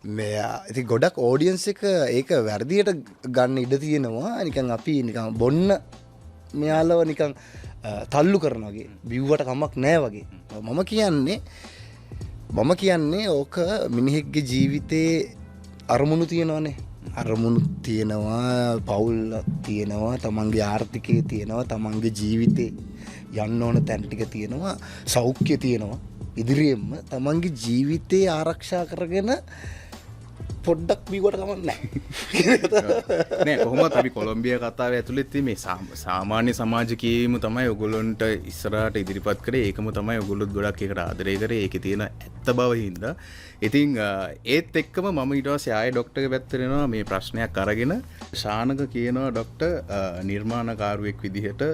මේ ඉතින් ගොඩක් ඔඩියන්ස් එක ඒක වැරදියට ගන්න ඉඩ තියෙනවා. නිකන් අපි නිකන් බොන්න මෙයාලව නිකන් තල්ලු කරන වගේ බිව්වට කමක් නැහැ වගේ. මම කියන්නේ ඕක මිනිහෙක්ගේ ජීවිතේ අරමුණු තියෙනවානේ. අරමුණු තියෙනවා, පවුල් තියෙනවා, තමන්ගේ ආර්ථිකය තියෙනවා, තමන්ගේ ජීවිතේ යන්න ඕන තැන් ටික තියෙනවා, සෞඛ්‍ය තියෙනවා. ඉදිරියෙන්ම තමන්ගේ ජීවිතේ ආරක්ෂා කරගෙන පොඩ්ඩක් බිව්වට කමක් නැහැ. නෑ කොහොමද අපි කොලොම්බියා කතාවේ ඇතුළේ මේ සාමාන්‍ය සමාජිකයේම තමයි ඔයගොල්ලන්ට ඉස්සරහට ඉදිරිපත් කරේ. ඒකම තමයි ඔයගොල්ලොත් ගොඩක් ඒකට ආදරය කරේ. ඒකේ තියෙන ඇත්ත බව හින්දා. ඉතින් ඒත් එක්කම මම ඊට පස්සේ ආයේ ડોක්ටර්ගේ පැත්තට එනවා මේ ප්‍රශ්නයක් අරගෙන. ශානක කියනවා ડોක්ටර් නිර්මාණකාරුවෙක් විදිහට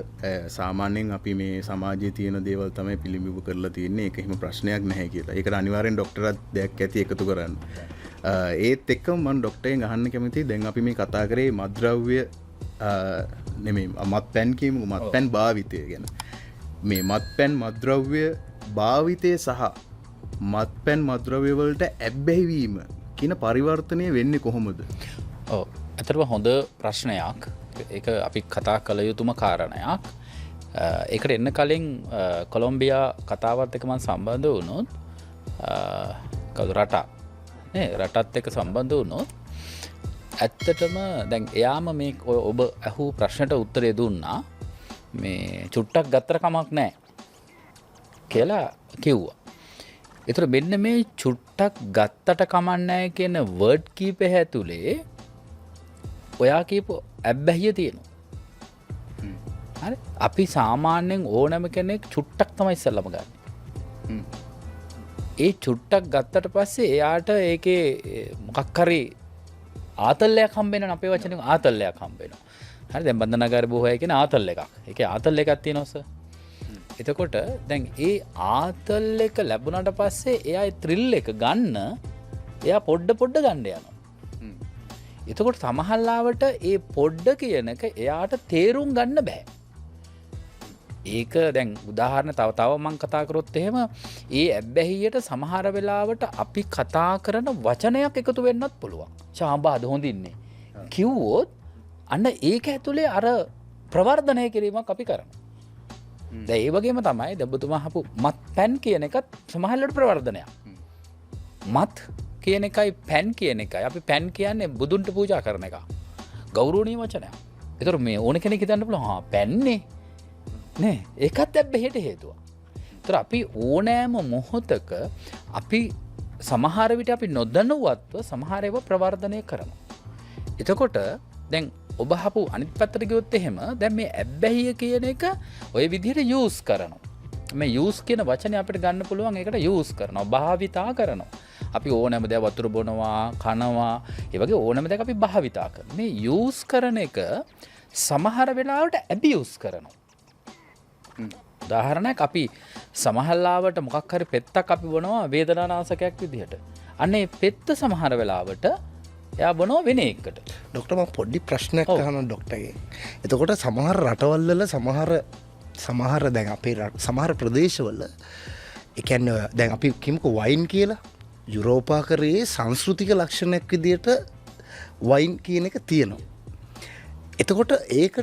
සාමාන්‍යයෙන් අපි මේ සමාජයේ තියෙන දේවල් තමයි පිළිඹු කරලා තියෙන්නේ. ඒක එහෙම ප්‍රශ්නයක් නැහැ කියලා. ඒකට අනිවාර්යෙන් ડોක්ටර්ත් දෙයක් ඇති එකතු කරන්න. ඒත් එක්කම මම ડોක්ටර්ගෙන් අහන්න කැමතියි. දැන් අපි මේ කතා කරේ මත්ද්‍රව්‍ය නෙමෙයි මත්පැන් කියමු, මත්පැන් භාවිතය ගැන. මේ මත්පැන් මත්ද්‍රව්‍ය භාවිතය සහ මත්පැන් මත්ද්‍රව්‍ය වලට ඇබ්බැහි වීම කියන පරිවර්තනය වෙන්නේ කොහොමද? ඔව් ඇත්තටම හොඳ ප්‍රශ්නයක්. ඒක අපි කතා කළ යුතුම කාරණයක්. ඒකට එන්න කලින් කොලොම්බියා කතාවත් එක්ක මම සම්බන්ධ වුණොත් රටත් එක්ක සම්බන්ධ වුණොත් ඇත්තටම දැන් එයාම මේ ඔබ අහූ ප්‍රශ්නට උත්තරේ දුන්නා මේ චුට්ටක් ගත්තට කමක් නැහැ කියලා කිව්වා. ඒතර මෙන්න මේ චුට්ටක් ගත්තට කමක් නැහැ කියන වර්ඩ් කීපය ඇතුලේ ඔයා කියපු ඇබ්බැහිය තියෙනවා. හරි? අපි සාමාන්‍යයෙන් ඕනෑම කෙනෙක් චුට්ටක් තමයි ඉස්සෙල්ලම ගන්න. ඒ චුට්ටක් ගත්තට පස්සේ එයාට ඒකේ මොකක් හරි ආතල්ලයක් හම්බ වෙනවා. අපේ වචනෙන් ආතල්ලයක් හම්බ වෙනවා. හරි දැන් බන්ධනාගාර බොහෝ අය කියන ආතල් එකක්. ඒකේ ආතල් එකක් තියෙනවා සර්. එතකොට දැන් ඒ ආතල් එක ලැබුණාට පස්සේ එයා ඒ ත්‍රිල් එක ගන්න එයා පොඩ ගන්න යනවා. එතකොට සමහරවිට ඒ පොඩ කියන එක එයාට තේරුම් ගන්න බෑ. ඒක දැන් උදාහරණ තව මම කතා කරොත් එහෙම ඒ ඇබ්බැහියට සමහර වෙලාවට අපි කතා කරන වචනයක් එකතු වෙන්නත් පුළුවන්. ශාඹාද හොඳින්නේ කිව්වොත් අන්න ඒක ඇතුලේ අර ප්‍රවර්ධනය කිරීමක් අපි කරනවා. දැන් ඒ වගේම තමයි දෙබ්බතුමා අහපු මත්පැන් කියන එකත් සමහරවිට ප්‍රවර්ධනයක්. මත් කියන එකයි පැන් කියන එකයි අපි පැන් කියන්නේ බුදුන්ට පූජා කරන එක. ගෞරවණීය වචනයක්. ඒතර මේ ඕන කෙනෙක් හිතන්න පුළුවන් පැන්නේ නේ ඒකත් ඇබ්බැහියට හේතුවක්. ඒතර අපි ඕනෑම මොහොතක අපි සමහර විට අපි නොදැනුවත්ව සමහර ඒවා ප්‍රවර්ධනය කරනවා. එතකොට දැන් ඔබ අහපු අනිත් පැත්තට ගියොත් එහෙම දැන් මේ ඇබ්බැහිය කියන එක ওই විදිහට යූස් කරනවා. මේ යූස් කියන වචනේ අපිට ගන්න පුළුවන් ඒකට යූස් කරනවා, භාවිතා කරනවා. අපි ඕනෑම දේ වතුර බොනවා, කනවා, ඒ වගේ ඕනෑම දෙයක් අපි භාවිතා කරනවා. මේ යූස් කරන එක සමහර වෙලාවට ඇබියුස් කරනවා. උදාහරණයක් අපි සමහරලාවට මොකක් හරි පෙත්තක් අපි බොනවා වේදනානාශකයක් විදිහට. අන්නේ පෙත්ත සමහර වෙලාවට එයා බොනවා වෙන එකකට. ડોක්ටර් මම පොඩි ප්‍රශ්නයක් අහනවා ડોක්ටර්ගෙන්. එතකොට සමහර රටවල් වල සමහර දැන් අපේ සමහර ප්‍රදේශවල ඒ කියන්නේ දැන් අපි කිමුකෝ වයින් කියලා යුරෝපාකරයේ සංස්කෘතික ලක්ෂණයක් විදිහට වයින් කියන එක තියෙනවා. එතකොට ඒක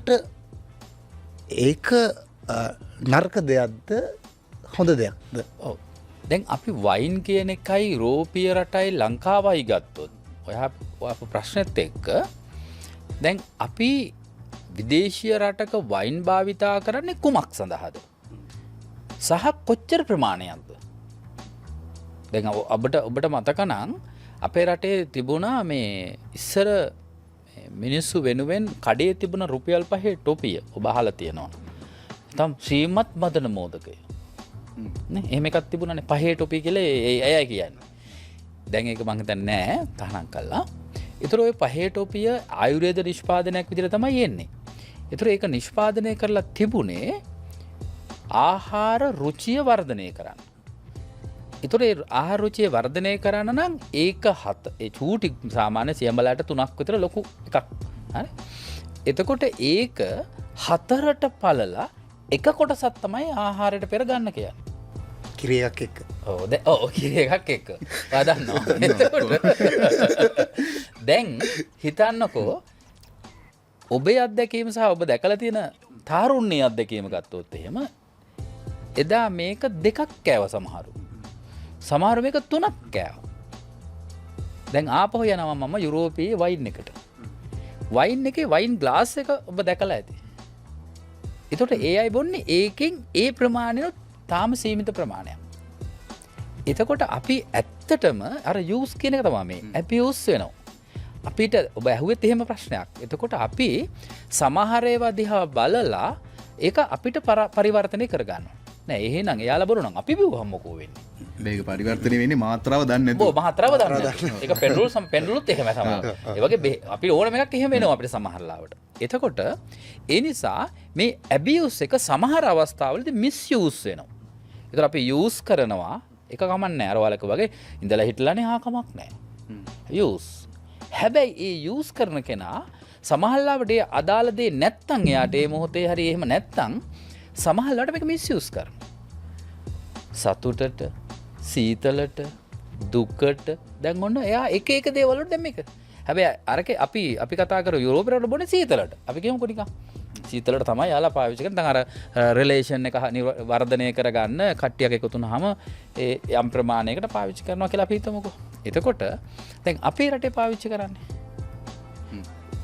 නරක දෙයක්ද හොඳ දෙයක්ද? ඔව්. දැන් අපි වයින් කියන එකයි යුරෝපීය රටයි ලංකාවයි ගත්තොත් ඔයා ප්‍රශ්නෙත් එක්ක දැන් අපි විදේශීය රටක වයින් භාවිතා කරන්නේ කුමක් සඳහාද? සහ කොච්චර ප්‍රමාණයක්ද? දැන් ඔබට මතක නම් අපේ රටේ තිබුණා මේ ඉස්සර මිනිස්සු වෙනුවෙන් කඩේ තිබුණ රුපියල් 5 ටොපිය ඔබ අහලා තියෙනවා. තම් ශ්‍රීමත් මදන මෝදකය. නේ එහෙම එකක් තිබුණානේ 5 ටොපිය කියලා අය කියන්නේ. දැන් ඒක මං හිතන්නේ නෑ තහනම් කළා. ඒතර ওই 5 ටොපිය ආයුර්වේද නිෂ්පාදනයක් විදිහට තමයි එන්නේ. ඒතර ඒක නිෂ්පාදනය කරලා තිබුණේ ආහාර රුචිය වර්ධනය කරන්න. ඒතර ඒ ආහාර රුචිය වර්ධනය කරන්න නම් ඒක ඒ චූටි සාමාන්‍ය සියඹලට 3ක් විතර ලොකු එකක්. හරි. එතකොට ඒක 4ට පළලා එක කොටසක් තමයි ආහාරයට පෙර ගන්න කියන්නේ. කිරි එකක් එක්ක. කිරි එකක් එක්ක. ඔයා දන්නවා. එතකොට දැන් හිතන්නකෝ ඔබේ අත්දැකීම සහ ඔබ දැකලා තියෙන තාරුණ්‍ය අත්දැකීම ගත්තොත් එහෙම එදා මේක 2ක් කෑව සමහරු මේක 3ක් කෑව. දැන් ආපහු යනවා මම යුරෝපයේ වයින් එකට. වයින් එකේ වයින් ග්ලාස් එක ඔබ දැකලා ඇති. එතකොට ඒ අය බොන්නේ ඒකෙන් ඒ ප්‍රමාණයට තාම සීමිත ප්‍රමාණයක්. එතකොට අපි ඇත්තටම අර යූස් කියන එක තමයි මේ ඇබියුස් වෙනවා. අපිට ඔබ ඇහුවෙත් එහෙම ප්‍රශ්නයක්. එතකොට අපි සමහර ඒවා දිහා බලලා ඒක අපිට පරිවර්තනය කරගන්නවා. නෑ එහෙනම් එයාලා බොරු නම් අපි බිව්වම මොකෝ වෙන්නේ? මේක පරිවර්තනය වෙන්නේ මාත්‍රාව දන්නේ නැතුව. ඔව් මාත්‍රාව දන්නේ නැතුව. ඒක පෙන්ඩුලුත් එහෙම තමයි. ඒ වගේ අපි ඕනම එකක් එහෙම වෙනවා අපිට සමහර ලාවට. එතකොට ඒ නිසා මේ ඇබියුස් එක සමහර අවස්ථාවලදී මිස්යූස් වෙනවා. ඒතර අපි යූස් කරනවා එක කමන්නේ අර වලක වගේ ඉඳලා හිටලානේ කමක් නැහැ. යූස්. හැබැයි ඒ යූස් කරන කෙනා සමහරවිට ඒ අදාළ දේ නැත්තම් එයාට ඒ මොහොතේ හරි එහෙම නැත්තම් සමහරවිට මේක මිස්යූස් කරනවා. සතුටට, සීතලට, දුකට දැන් ඔන්න එයා එක එක දේවල් වලට දැන් මේක. හැබැයි අරකේ අපි කතා කරා යුරෝපේ රට බොන්නේ සීතලට. අපි කියමුකෝ නිකන්. සීතලට තමයි යාලා පාවිච්චි කරන්නේ. දැන් අර රිලේෂන් එක වර්ධනය කරගන්න කට්ටියක් එකතු වුනහම ඒ යම් ප්‍රමාණයකට පාවිච්චි කරනවා කියලා අපි හිතමුකෝ. එතකොට දැන් අපේ රටේ පාවිච්චි කරන්නේ.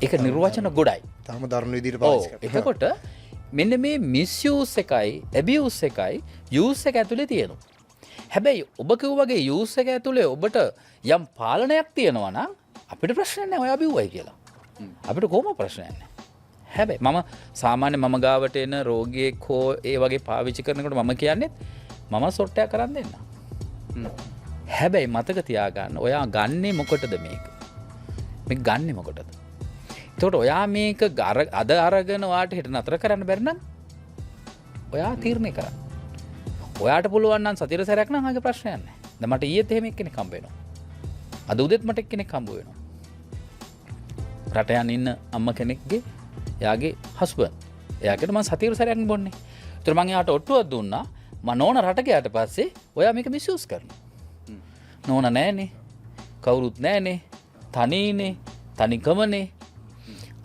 ඒක නිර්වචන ගොඩයි. තාම දරුණු විදිහට පාවිච්චි කරනවා. එතකොට මෙන්න මේ මිස්යූස් එකයි ඇබියුස් එකයි යූස් එක ඇතුලේ තියෙනවා. හැබැයි ඔබ කිව්වා වගේ යූස් එක ඇතුලේ ඔබට යම් පාලනයක් තියෙනවා නම් අපිට ප්‍රශ්නයක් නැහැ ඔයා බිව්වයි කියලා. අපිට කොහොම ප්‍රශ්නයක් නැහැ. හැබැයි මම සාමාන්‍ය මම ගාවට එන රෝගියෙක් හෝ ඒ වගේ පාවිච්චි කරනකොට මම කියන්නේ මම සොට්ටයක් කරන් දෙන්න. හැබැයි මතක තියාගන්න ඔයා ගන්නෙ මොකටද මේක? මේක ගන්නෙ මොකටද? එතකොට ඔයා මේක අද අරගෙන ඔයාට හිට නතර කරන්න බැරි නම් ඔයා තීරණය කරන්න. ඔයාට පුළුවන් නම් සතිර සැරයක් නම් ආගේ ප්‍රශ්නයක් නැහැ. දැන් මට ඊයේත් එහෙම එක්කෙනෙක් හම්බ වෙනවා. අද උදේත් මට එක්කෙනෙක් හම්බ වෙනවා. රට යන ඉන්න අම්මා කෙනෙක්ගේ එයාගේ හස්බන්ඩ්. එයාකට මම සතිර සැරයක් බොන්නේ. ඒතර මම එයාට ඔට්ටුවක් දුන්නා. මම නෝන රට ගියාට පස්සේ ඔයා මේක මිස්යූස් කරනවා. නෝන නෑනේ. කවුරුත් නෑනේ. තනීනේ. තනිකමනේ.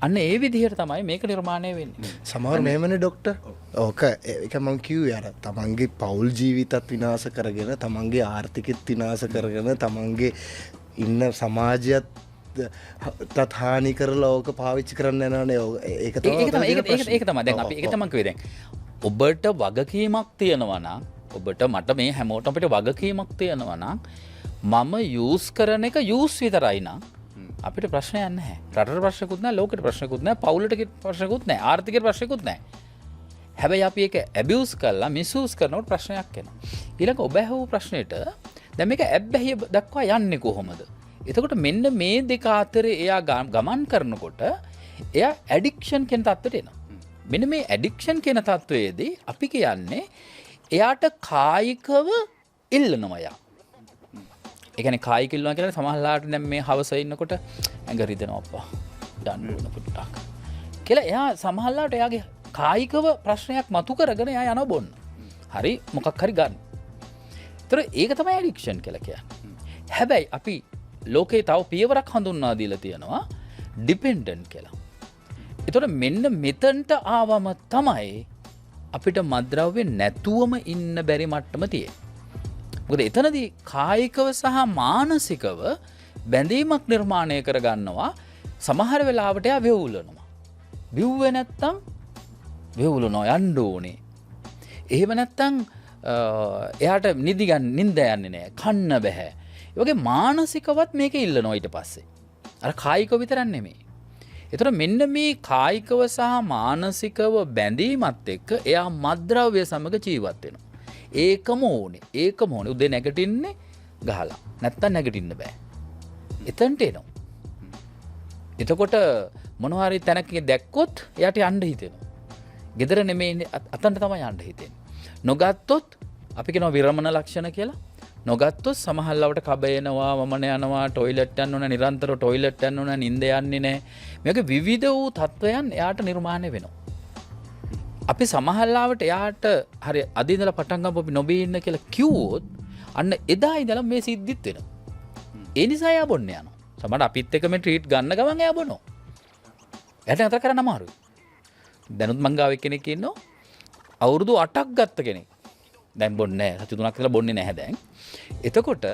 අන්න ඒ විදිහට තමයි මේක නිර්මාණය වෙන්නේ. සමහර මෙහෙමනේ ડોක්ටර්. ඕක ඒක මම කිව්වේ අර තමන්ගේ පෞල් ජීවිතත් විනාශ කරගෙන තමන්ගේ ආර්ථිකෙත් විනාශ කරගෙන තමන්ගේ ඉන්න සමාජයත් තත් හානි කරලා ඕක පාවිච්චි කරන්න යනවනේ. ඒක තමයි දැන් අපි ඒක තමයි කිව්වේ දැන්. ඔබට වගකීමක් තියෙනවා නම් ඔබට මට මේ හැමෝටම අපිට වගකීමක් තියෙනවා නම් මම යූස් කරන එක යූස් විතරයි නම් අපිට ප්‍රශ්නයක් නැහැ. රටට ප්‍රශ්නකුත් නැහැ, ලෝකෙට ප්‍රශ්නකුත් නැහැ, පවුලට ප්‍රශ්නකුත් නැහැ, ආර්ථිකයට ප්‍රශ්නකුත් නැහැ. හැබැයි අපි ඒක ඇබියුස් කරලා මිස්යූස් කරනකොට ප්‍රශ්නයක් එනවා. ඊළඟ ඔබ අහපු ප්‍රශ්නෙට දැන් මේක ඇබ්බැහිය දක්වා යන්නේ කොහොමද? එතකොට මෙන්න මේ දෙක අතරේ එයා ගමන් කරනකොට එයා ඇඩික්ෂන් කියන තත්ත්වයට එනවා. මෙන්න මේ ඇඩික්ෂන් කියන තත්ත්වයේදී අපි කියන්නේ එයාට කායිකව ඉල්ලනවා යා. ඒ කියන්නේ කායික ඉල්ලනවා කියන්නේ සමහරලාට දැන් මේ හවස ඉන්නකොට ඇඟ රිදෙනවා අප්පා. දන්න ඕන පුට්ටක්. කියලා එයා සමහරලාට එයාගේ කායිකව ප්‍රශ්නයක් මතු කරගෙන එයා යනවා බොන්න. හරි මොකක් හරි ගන්න. ඒතර ඒක තමයි ඇඩික්ෂන් කියලා කියන්නේ. හැබැයි අපි ලෝකේ තව පියවරක් හඳුන්වා දීලා තියෙනවා ඩිපෙන්ඩන්ට් කියලා. ඒතකොට මෙන්න මෙතනට ආවම තමයි අපිට මත්ද්‍රව්‍ය නැතුවම ඉන්න බැරි මට්ටම තියෙන්නේ. මොකද එතනදී කායිකව සහ මානසිකව බැඳීමක් නිර්මාණය කරගන්නවා. සමහර වෙලාවට එයා වෙවුලනවා. බිව්වේ නැත්තම් වෙවුලනවා යන්න ඕනේ. එහෙම නැත්තම් එයාට නිින්ද යන්නේ නැහැ. කන්න බෑ. ඒ වගේ මානසිකවත් මේක ඉල්ලනවා ඊට පස්සේ. අර කායිකව විතරක් නෙමෙයි. ඒතර මෙන්න මේ කායිකව සහ මානසිකව බැඳීමත් එක්ක එයා මත්ද්‍රව්‍ය සමග ජීවත් වෙනවා. ඒකම ඕනේ. උදේ නැගිටින්නේ ගහලා. නැත්තම් නැගිටින්න බෑ. එතනට එනවා. එතකොට මොනවා හරි තැනක දැක්කොත් එයාට යන්න හිතෙනවා. gedara නෙමෙයි අතන්ට තමයි යන්න හිතෙන්නේ. නොගත්තොත් අපි කියනවා විරමණ ලක්ෂණ කියලා. නොගත්තොත් සමහරවිට කබ එනවා, වමන යනවා, টয়ලට් යන්න ඕන, නිරන්තර টয়ලට් යන්න ඕන, නිින්ද යන්නේ නැහැ. මේක විවිධ වූ තත්වයන් එයාට නිර්මාණය වෙනවා. අපි සමහරවිට එයාට හරි අද ඉඳලා පටන් ගමු අපි නොබී ඉන්න කියලා කිව්වොත් අන්න එදා ඉඳලා මේ සිද්ධිත් වෙනවා. ඒ නිසා එයා බොන්න යනවා. සමහර අපිත් එක්ක මේ ට්‍රීට් ගන්න ගමන් එයා බොනවා. එයාට නතර කරන්න අමාරුයි. දැනුත් මං ගාව එක්කෙනෙක් ඉන්නවා අවුරුදු 8ක් ගත්ත කෙනෙක්. දැන් බොන්නේ නැහැ. සති 3ක් කියලා බොන්නේ නැහැ දැන්. එතකොට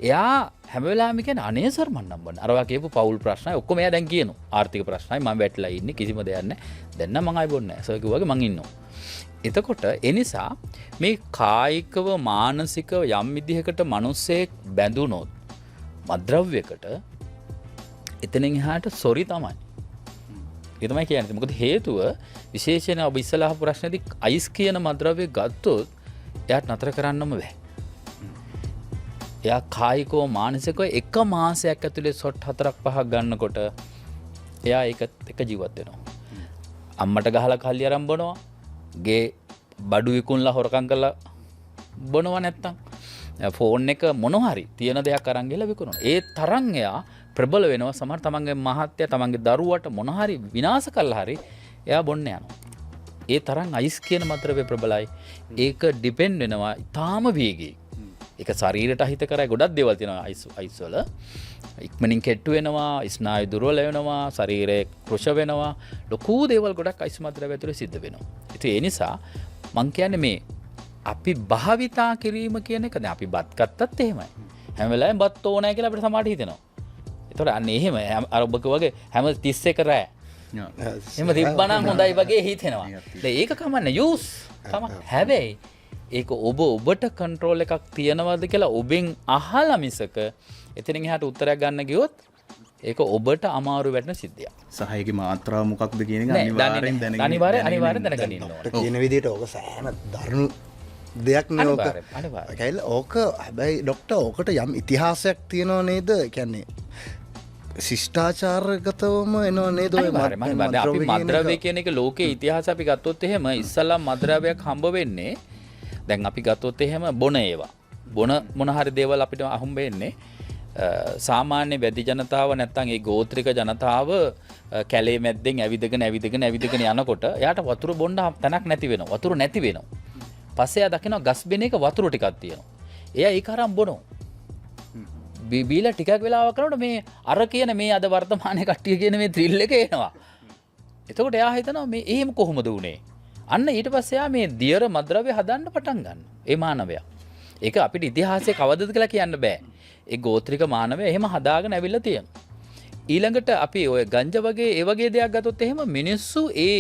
එයා හැම වෙලාවෙම කියන්නේ අනේ සර් මම නම් බොන්නේ. අරවා කියපු පෞල් ප්‍රශ්නයි ඔක්කොම එයා දැන් කියනවා. ආර්ථික ප්‍රශ්නයි මම වැටලා ඉන්නේ කිසිම දෙයක් නැහැ. දැන් නම් මං ආයි බොන්නේ නැහැ. සර් කිව්වාගේ මං ඉන්නවා. එතකොට ඒ නිසා මේ කායිකව මානසිකව යම් විදිහකට මිනිස්සෙක් බැඳුනොත් මද්ද්‍රව්‍යයකට එතනින් එහාට සොරි තමයි. ඒ තමයි කියන්නේ. මොකද හේතුව විශේෂයෙන් ඔබ ඉස්සලා අහපු ප්‍රශ්නේදී අයිස් කියන මද්ද්‍රව්‍ය ගත්තොත් එයාට නතර කරන්නම බෑ. එයා කායිකව මානසිකව එක මාසයක් ඇතුලේ සොට් 4-5ක් ගන්නකොට එයා එක ජීවත් වෙනවා. අම්මට ගහලා කල්ලි අරන් බොනවා. ගේ බඩු විකුණලා හොරකම් කරලා බොනවා නැත්තම් ෆෝන් එක මොන හරි තියෙන දෙයක් අරන් ගිහලා විකුණනවා. ඒ තරම් එයා ප්‍රබල වෙනවා. සමහර තමන්ගේ මහත්ය තමන්ගේ දරුවට මොන හරි විනාශ කළා හරි එයා බොන්න යනවා. ඒ තරම් අයිස් කියන මද්ද්‍රව්‍ය ප්‍රබලයි. ඒක ඩිපෙන්ඩ් වෙනවා ඊටාම වේගී. ඒක ශරීරයට අහිත කරයි ගොඩක් දේවල් තියෙනවා අයිස් වල. ඉක්මනින් කෙට්ටු වෙනවා, ස්නායු දුර්වල වෙනවා, ශරීරය කෘෂ වෙනවා. ලොකු දේවල් ගොඩක් අයිස් මද්ද්‍රව්‍ය ඇතුලේ සිද්ධ වෙනවා. ඉතින් ඒ නිසා මං කියන්නේ මේ අපි භාවිතා කිරීම කියන එක දැන් අපි බත් ගත්තත් එහෙමයි. හැම වෙලාවෙම බත් ඕනෑ කියලා අපිට සමහරට හිතෙනවා. ඒතකොට අන්න එහෙම අර ඔබ වගේ හැම 31 රෑ. එහෙම තිබ්බනම් හොඳයි වගේ හිතෙනවා. දැන් ඒක කමන්නේ යූස් තමයි. හැබැයි ඒක ඔබට කන්ට්‍රෝල් එකක් තියනවද කියලා ඔබෙන් අහලා මිසක එතනින් එහාට උත්තරයක් ගන්න ගියොත් ඒක ඔබට අමාරු වැටෙන සිද්ධියක්. සහ ඒකේ මාත්‍රාව මොකක්ද කියන එක අනිවාර්යෙන් අනිවාර්යෙන් දැනගන්න ඕනේ. කියන විදිහට ඕක සෑහෙන දරුණු දෙයක් නේ ඕක. අනිවාර්යෙන්. ඕක හැබැයි ડોක්ටර් ඕකට යම් ඉතිහාසයක් තියෙනව නේද? කියන්නේ ශිෂ්ටාචාරගතවම එනව නේද ඔය අපි මද්ද්‍රව්‍ය කියන එක ලෝකයේ ඉතිහාසය අපි ගත්තොත් එහෙම ඉස්සල්ලා මද්ද්‍රව්‍යයක් හම්බ වෙන්නේ දැන් අපි ගත්තොත් එහෙම බොන ඒවා. බොන මොන හරි දේවල් අපිට හම්බ වෙන්නේ සාමාන්‍ය වැඩි ජනතාව නැත්තම් ඒ ගෝත්‍රික ජනතාව කැලේ මැද්දෙන් ඇවිදගෙන යනකොට එයාට වතුර බොන්න තැනක් නැති වෙනවා. වතුර නැති වෙනවා. පස්සේ එයා දකිනවා ගස් බෙන එක වතුර ටිකක් තියෙනවා. එයා ඒක අරන් බොනවා. බීලා ටිකක් වෙලාවක් කරනකොට මේ අර කියන මේ අද වර්තමානයේ කට්ටිය කියන මේ ත්‍රිල් එක එනවා. එතකොට එයා හිතනවා මේ එහෙම කොහොමද වුනේ? අන්න ඊට පස්සේ එයා මේ දියර මද්ද්‍රව්‍ය හදන්න පටන් ගන්නවා. ඒ මානවයා. ඒක අපිට ඉතිහාසයේ කවදද කියලා කියන්න බෑ. ඒ ගෝත්‍රික මානවය එහෙම හදාගෙන ඇවිල්ලා තියෙනවා. ඊළඟට අපි ඔය ගංජා වගේ ඒ වගේ දෙයක් ගත්තොත් එහෙම මිනිස්සු ඒ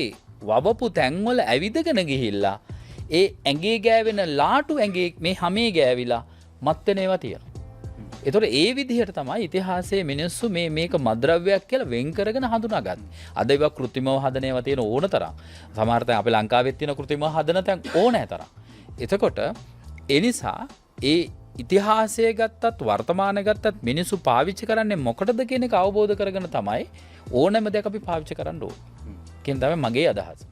වවපු තැන්වල ඇවිදගෙන ගිහිල්ලා ඒ ඇඟේ ගෑවෙන ලාටු ඇඟේ මේ හැමේ ගෑවිලා මත් වෙන ඒවා තියෙනවා. ඒතකොට ඒ විදිහට තමයි ඉතිහාසයේ මිනිස්සු මේක මද්ද්‍රව්‍යයක් කියලා වෙන් කරගෙන හඳුනාගන්නේ. අද ඒවා કૃත්‍රිමව හදන ඒවා තියෙන ඕන තරම්. සමහර තැන් අපේ ලංකාවෙත් තියෙන કૃත්‍රිමව හදන තැන් ඕනෑ තරම්. එතකොට ඒ නිසා ඒ ඉතිහාසය ගත්තත් වර්තමානය ගත්තත් මිනිස්සු පාවිච්චි කරන්නේ මොකටද කියන එක අවබෝධ කරගෙන තමයි ඕනෑම දෙයක් අපි පාවිච්චි කරන්න ඕනේ. කියන තමයි මගේ අදහස.